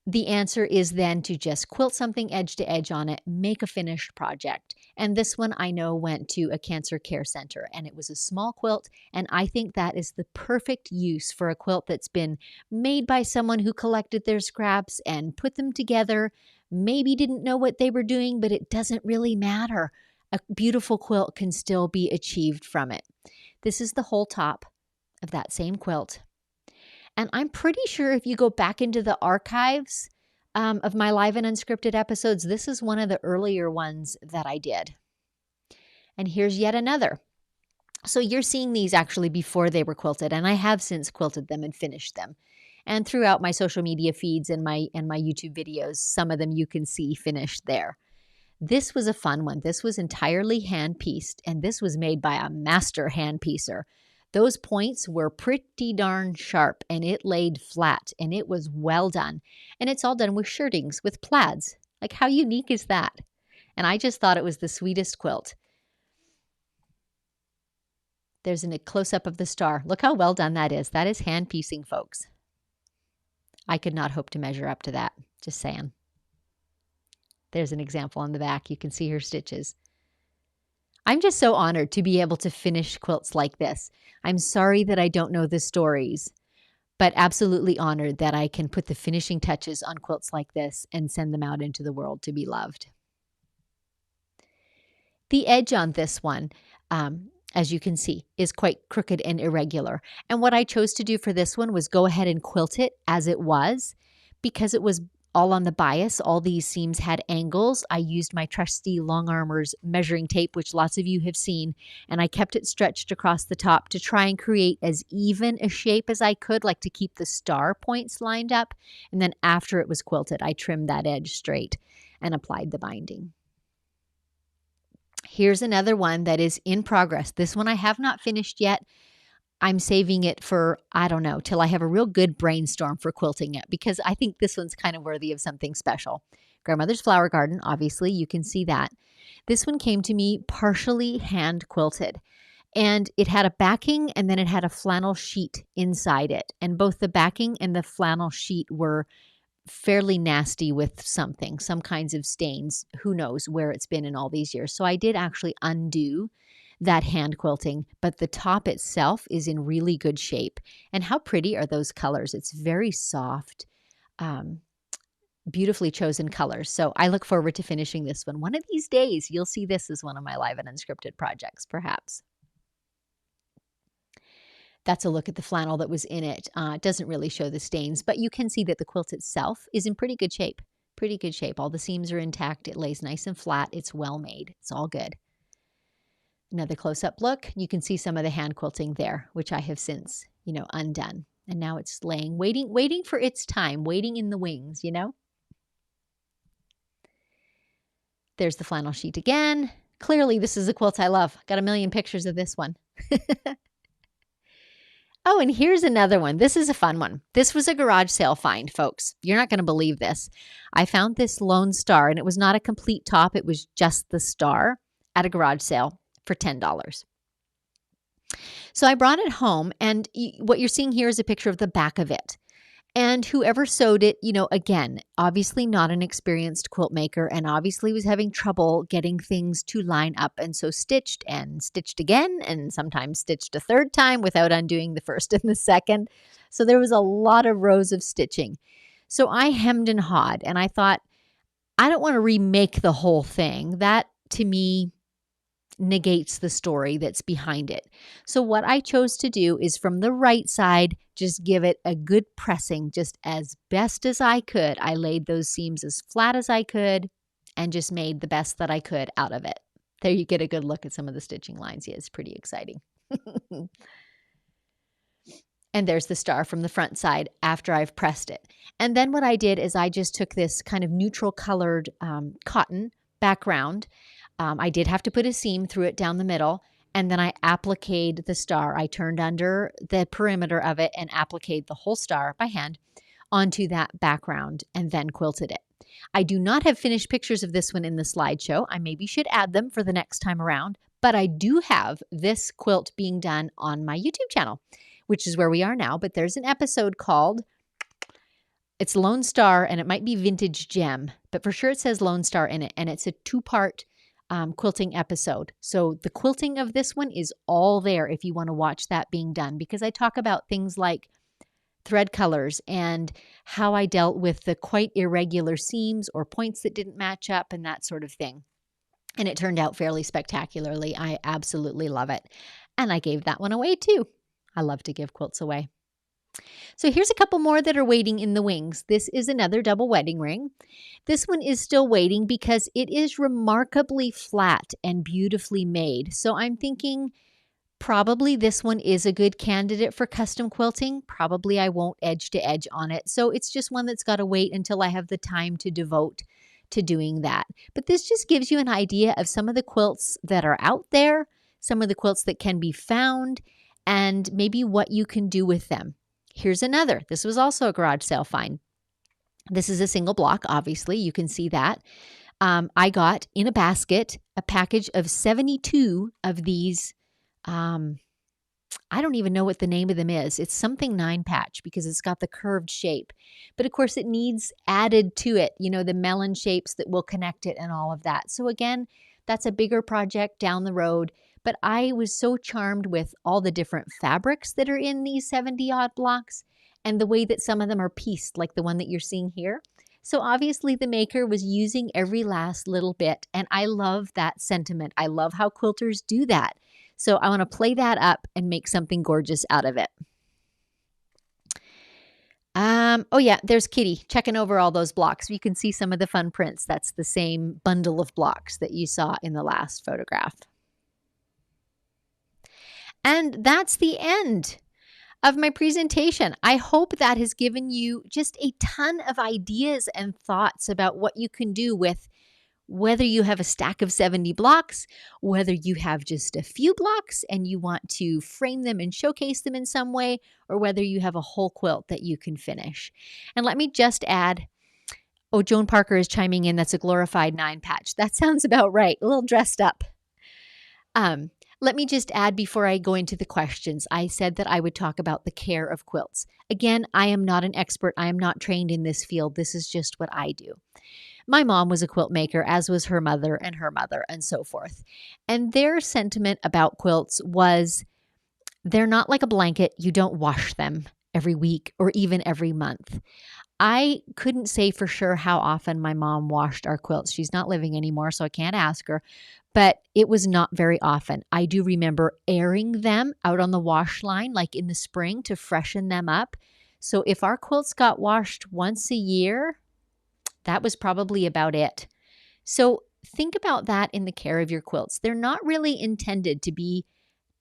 The answer is then to just quilt something edge to edge on it, make a finished project. And this one I know went to a cancer care center, and it was a small quilt. And I think that is the perfect use for a quilt that's been made by someone who collected their scraps and put them together. Maybe didn't know what they were doing, but it doesn't really matter. A beautiful quilt can still be achieved from it. This is the whole top of that same quilt. And I'm pretty sure if you go back into the archives of my live and unscripted episodes, this is one of the earlier ones that I did. And here's yet another. So you're seeing these actually before they were quilted, and I have since quilted them and finished them. And throughout my social media feeds and my YouTube videos, some of them you can see finished there. This was a fun one. This was entirely hand-pieced, and this was made by a master hand-piecer. Those points were pretty darn sharp, and it laid flat, and it was well done. And it's all done with shirtings, with plaids. Like, how unique is that? And I just thought it was the sweetest quilt. There's a close-up of the star. Look how well done that is. That is hand-piecing, folks. I could not hope to measure up to that. Just saying. There's an example on the back. You can see her stitches. I'm just so honored to be able to finish quilts like this. I'm sorry that I don't know the stories, but absolutely honored that I can put the finishing touches on quilts like this and send them out into the world to be loved. The edge on this one, as you can see, is quite crooked and irregular. And what I chose to do for this one was go ahead and quilt it as it was, because it was all on the bias. All these seams had angles. I used my trusty Long Armor's measuring tape, which lots of you have seen, and I kept it stretched across the top to try and create as even a shape as I could, like to keep the star points lined up. And then after it was quilted, I trimmed that edge straight and applied the binding. Here's another one that is in progress. This one I have not finished yet. I'm saving it for, I don't know, till I have a real good brainstorm for quilting it, because I think this one's kind of worthy of something special. Grandmother's Flower Garden, obviously, you can see that. This one came to me partially hand quilted, and it had a backing and then it had a flannel sheet inside it. And both the backing and the flannel sheet were fairly nasty with something, some kinds of stains. Who knows where it's been in all these years. So I did actually undo that hand quilting, but the top itself is in really good shape. And how pretty are those colors? It's very soft, beautifully chosen colors. So I look forward to finishing this one. One of these days, you'll see this as one of my live and unscripted projects, perhaps. That's a look at the flannel that was in it. It doesn't really show the stains, but you can see that the quilt itself is in pretty good shape. Pretty good shape. All the seams are intact. It lays nice and flat. It's well made. It's all good. Another close-up look. You can see some of the hand quilting there, which I have since, undone. And now it's laying, waiting for its time, waiting in the wings, There's the flannel sheet again. Clearly, this is a quilt I love. Got a million pictures of this one. Oh, and here's another one. This is a fun one. This was a garage sale find, folks. You're not going to believe this. I found this Lone Star, and it was not a complete top. It was just the star at a garage sale for $10. So I brought it home, and what you're seeing here is a picture of the back of it. And whoever sewed it, again, obviously not an experienced quilt maker, and obviously was having trouble getting things to line up, and so stitched and stitched again, and sometimes stitched a third time without undoing the first and the second. So there was a lot of rows of stitching. So I hemmed and hawed, and I thought, I don't want to remake the whole thing. That, to me, negates the story that's behind it. So what I chose to do is from the right side, just give it a good pressing, just as best as I could. I laid those seams as flat as I could and just made the best that I could out of it. There you get a good look at some of the stitching lines. Yeah, it's pretty exciting. And there's the star from the front side after I've pressed it. And then what I did is I just took this kind of neutral colored cotton background. I did have to put a seam through it down the middle, and then I appliqued the star. I turned under the perimeter of it and appliqued the whole star by hand onto that background and then quilted it. I do not have finished pictures of this one in the slideshow. I maybe should add them for the next time around, but I do have this quilt being done on my YouTube channel, which is where we are now. But there's an episode called It's Lone Star, and it might be Vintage Gem, but for sure it says Lone Star in it, and it's a 2-part quilting episode. So the quilting of this one is all there if you want to watch that being done, because I talk about things like thread colors and how I dealt with the quite irregular seams or points that didn't match up and that sort of thing. And it turned out fairly spectacularly. I absolutely love it. And I gave that one away too. I love to give quilts away. So here's a couple more that are waiting in the wings. This is another double wedding ring. This one is still waiting because it is remarkably flat and beautifully made. So I'm thinking probably this one is a good candidate for custom quilting. Probably I won't edge to edge on it. So it's just one that's got to wait until I have the time to devote to doing that. But this just gives you an idea of some of the quilts that are out there, some of the quilts that can be found, and maybe what you can do with them. Here's another. This was also a garage sale find. This is a single block, obviously. You can see that. I got in a basket a package of 72 of these. I don't even know what the name of them is. It's something 9-patch because it's got the curved shape. But of course, it needs added to it, the melon shapes that will connect it and all of that. So again, that's a bigger project down the road. But I was so charmed with all the different fabrics that are in these 70-odd blocks and the way that some of them are pieced, like the one that you're seeing here. So obviously the maker was using every last little bit, and I love that sentiment. I love how quilters do that. So I want to play that up and make something gorgeous out of it. Oh yeah, there's Kitty checking over all those blocks. You can see some of the fun prints. That's the same bundle of blocks that you saw in the last photograph. And that's the end of my presentation. I hope that has given you just a ton of ideas and thoughts about what you can do with whether you have a stack of 70 blocks, whether you have just a few blocks and you want to frame them and showcase them in some way, or whether you have a whole quilt that you can finish. And let me just add, Joan Parker is chiming in, that's a glorified 9-patch. That sounds about right, a little dressed up. Let me just add before I go into the questions, I said that I would talk about the care of quilts. Again, I am not an expert. I am not trained in this field. This is just what I do. My mom was a quilt maker, as was her mother, and so forth. And their sentiment about quilts was they're not like a blanket. You don't wash them every week or even every month. I couldn't say for sure how often my mom washed our quilts. She's not living anymore, so I can't ask her. But it was not very often. I do remember airing them out on the wash line, like in the spring, to freshen them up. So if our quilts got washed once a year, that was probably about it. So think about that in the care of your quilts. They're not really intended to be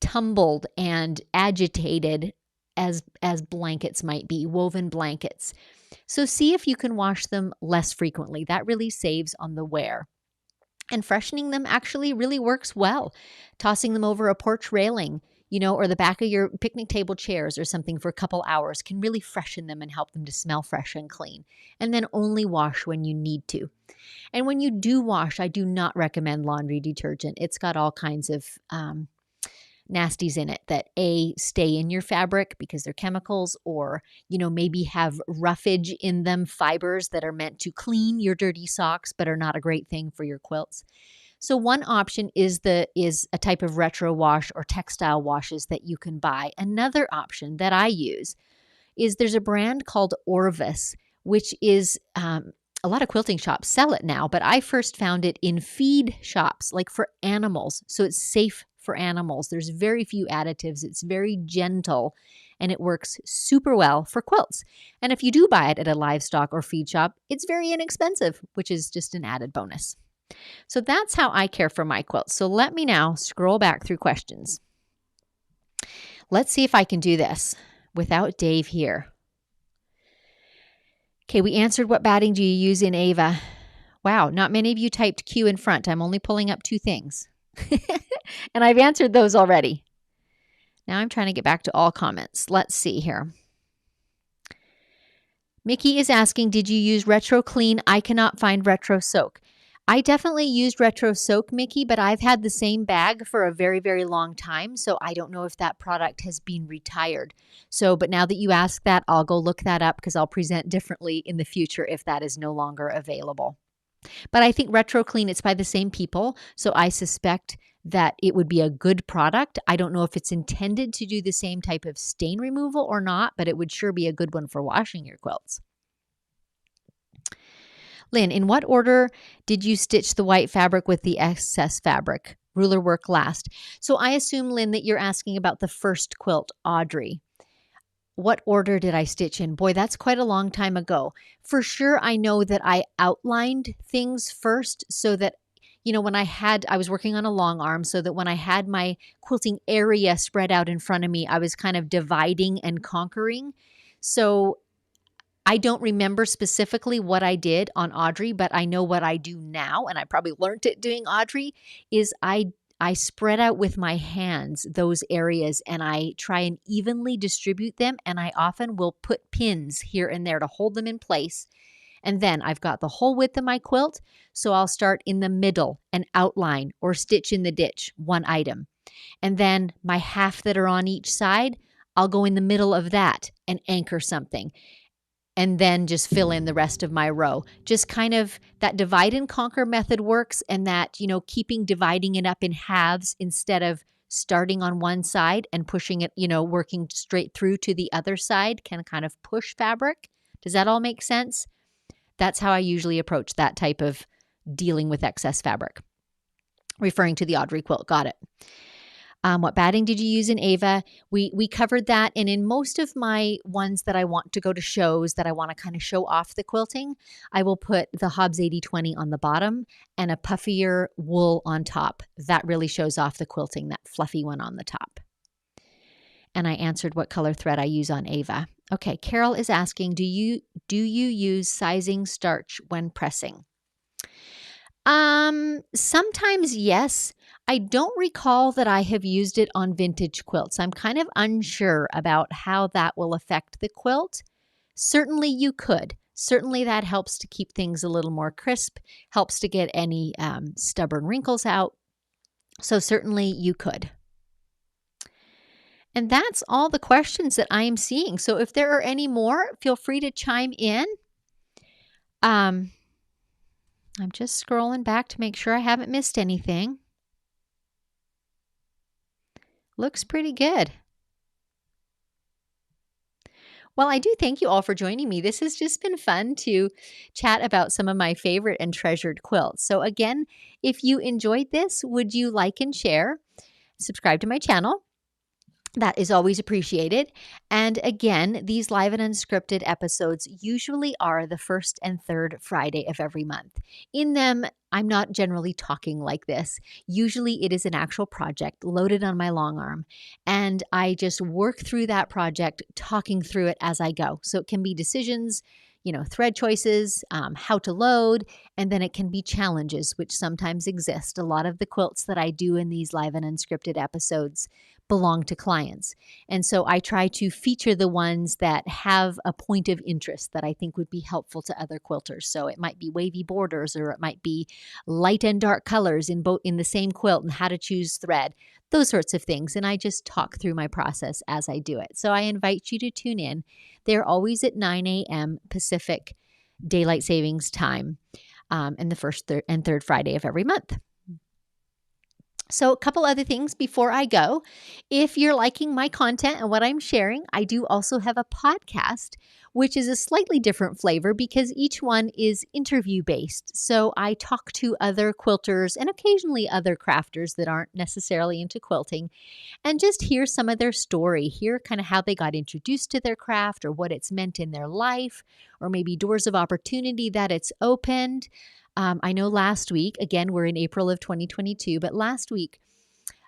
tumbled and agitated as blankets might be, woven blankets. So see if you can wash them less frequently. That really saves on the wear. And freshening them actually really works well. Tossing them over a porch railing, or the back of your picnic table chairs or something for a couple hours can really freshen them and help them to smell fresh and clean. And then only wash when you need to. And when you do wash, I do not recommend laundry detergent. It's got all kinds of nasties in it that stay in your fabric because they're chemicals, or maybe have roughage in them, fibers that are meant to clean your dirty socks but are not a great thing for your quilts. So one option is a type of retro wash or textile washes that you can buy. Another option that I use is there's a brand called Orvis, which is a lot of quilting shops sell it now, but I first found it in feed shops, like for animals. So it's safe for animals. There's very few additives. It's very gentle, and it works super well for quilts. And if you do buy it at a livestock or feed shop, it's very inexpensive, which is just an added bonus. So that's how I care for my quilts. So let me now scroll back through questions. Let's see if I can do this without Dave here. Okay, we answered what batting do you use in Ava. Wow, not many of you typed Q in front. I'm only pulling up 2 things. And I've answered those already. Now I'm trying to get back to all comments. Let's see here. Mickey is asking, did you use Retro Clean? I cannot find Retro Soak. I definitely used Retro Soak, Mickey, but I've had the same bag for a very, very long time. So I don't know if that product has been retired. So, but now that you ask that, I'll go look that up because I'll present differently in the future if that is no longer available. But I think Retro Clean, it's by the same people. So I suspect that it would be a good product. I don't know if it's intended to do the same type of stain removal or not, but it would sure be a good one for washing your quilts. Lynn, in what order did you stitch the white fabric with the excess fabric? Ruler work last. So I assume, Lynn, that you're asking about the first quilt, Audrey. What order did I stitch in? Boy, that's quite a long time ago. For sure, I know that I outlined things first so that, when I was working on a long arm, so that when I had my quilting area spread out in front of me, I was kind of dividing and conquering. So I don't remember specifically what I did on Audrey, but I know what I do now, and I probably learned it doing Audrey, is I spread out with my hands those areas and I try and evenly distribute them, and I often will put pins here and there to hold them in place. And then I've got the whole width of my quilt, so I'll start in the middle and outline or stitch in the ditch, one item. And then my half that are on each side, I'll go in the middle of that and anchor something. And then just fill in the rest of my row. Just kind of that divide and conquer method works, and that, keeping dividing it up in halves instead of starting on one side and pushing it, working straight through to the other side can kind of push fabric. Does that all make sense? That's how I usually approach that type of dealing with excess fabric. Referring to the Audrey quilt. Got it. What batting did you use in Ava? We covered that. And in most of my ones that I want to go to shows, that I want to kind of show off the quilting, I will put the Hobbs 80/20 on the bottom and a puffier wool on top. That really shows off the quilting, that fluffy one on the top. And I answered what color thread I use on Ava. Okay, Carol is asking, do you use sizing starch when pressing? Sometimes yes. I don't recall that I have used it on vintage quilts. I'm kind of unsure about how that will affect the quilt. Certainly you could. Certainly that helps to keep things a little more crisp, helps to get any stubborn wrinkles out. So certainly you could. And that's all the questions that I am seeing. So if there are any more, feel free to chime in. I'm just scrolling back to make sure I haven't missed anything. Looks pretty good. Well, I do thank you all for joining me. This has just been fun to chat about some of my favorite and treasured quilts. So again, if you enjoyed this, would you like and share? Subscribe to my channel. That is always appreciated. And again, these live and unscripted episodes usually are the first and third Friday of every month. In them, I'm not generally talking like this. Usually it is an actual project loaded on my long arm, and I just work through that project, talking through it as I go. So it can be decisions, thread choices, how to load, and then it can be challenges, which sometimes exist. A lot of the quilts that I do in these live and unscripted episodes belong to clients. And so I try to feature the ones that have a point of interest that I think would be helpful to other quilters. So it might be wavy borders, or it might be light and dark colors in the same quilt and how to choose thread, those sorts of things. And I just talk through my process as I do it. So I invite you to tune in. They're always at 9 a.m. Pacific Daylight Savings Time, and the first and third Friday of every month. So a couple other things before I go. If you're liking my content and what I'm sharing, I do also have a podcast, which is a slightly different flavor because each one is interview based. So I talk to other quilters and occasionally other crafters that aren't necessarily into quilting, and just hear some of their story, hear kind of how they got introduced to their craft or what it's meant in their life, or maybe doors of opportunity that it's opened. I know last week, again, we're in April of 2022, but last week,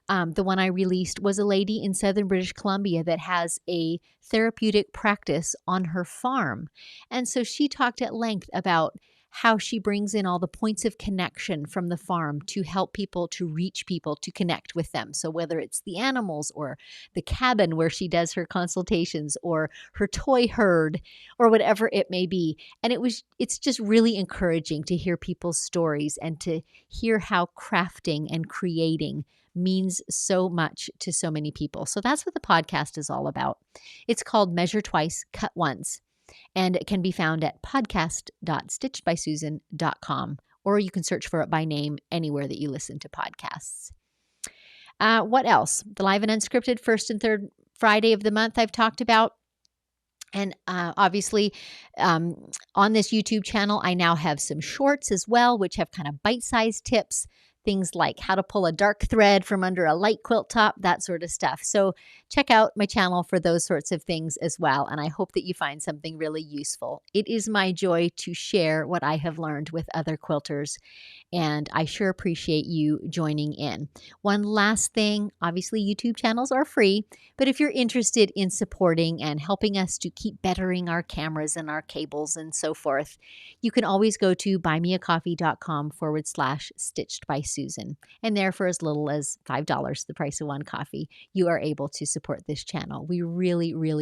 the one I released was a lady in southern British Columbia that has a therapeutic practice on her farm. And so she talked at length about how she brings in all the points of connection from the farm to help people, to reach people, to connect with them. So whether it's the animals or the cabin where she does her consultations or her toy herd or whatever it may be. And it's just really encouraging to hear people's stories and to hear how crafting and creating means so much to so many people. So that's what the podcast is all about. It's called Measure Twice, Cut Once, and it can be found at podcast.stitchedbysusan.com, or you can search for it by name anywhere that you listen to podcasts. What else? The live and unscripted first and third Friday of the month I've talked about. And obviously, on this YouTube channel, I now have some shorts as well, which have kind of bite-sized tips, things like how to pull a dark thread from under a light quilt top, that sort of stuff. So check out my channel for those sorts of things as well. And I hope that you find something really useful. It is my joy to share what I have learned with other quilters, and I sure appreciate you joining in. One last thing, obviously YouTube channels are free, but if you're interested in supporting and helping us to keep bettering our cameras and our cables and so forth, you can always go to buymeacoffee.com/stitched by Susan. And there, for as little as $5, the price of one coffee, you are able to support this channel. We really, really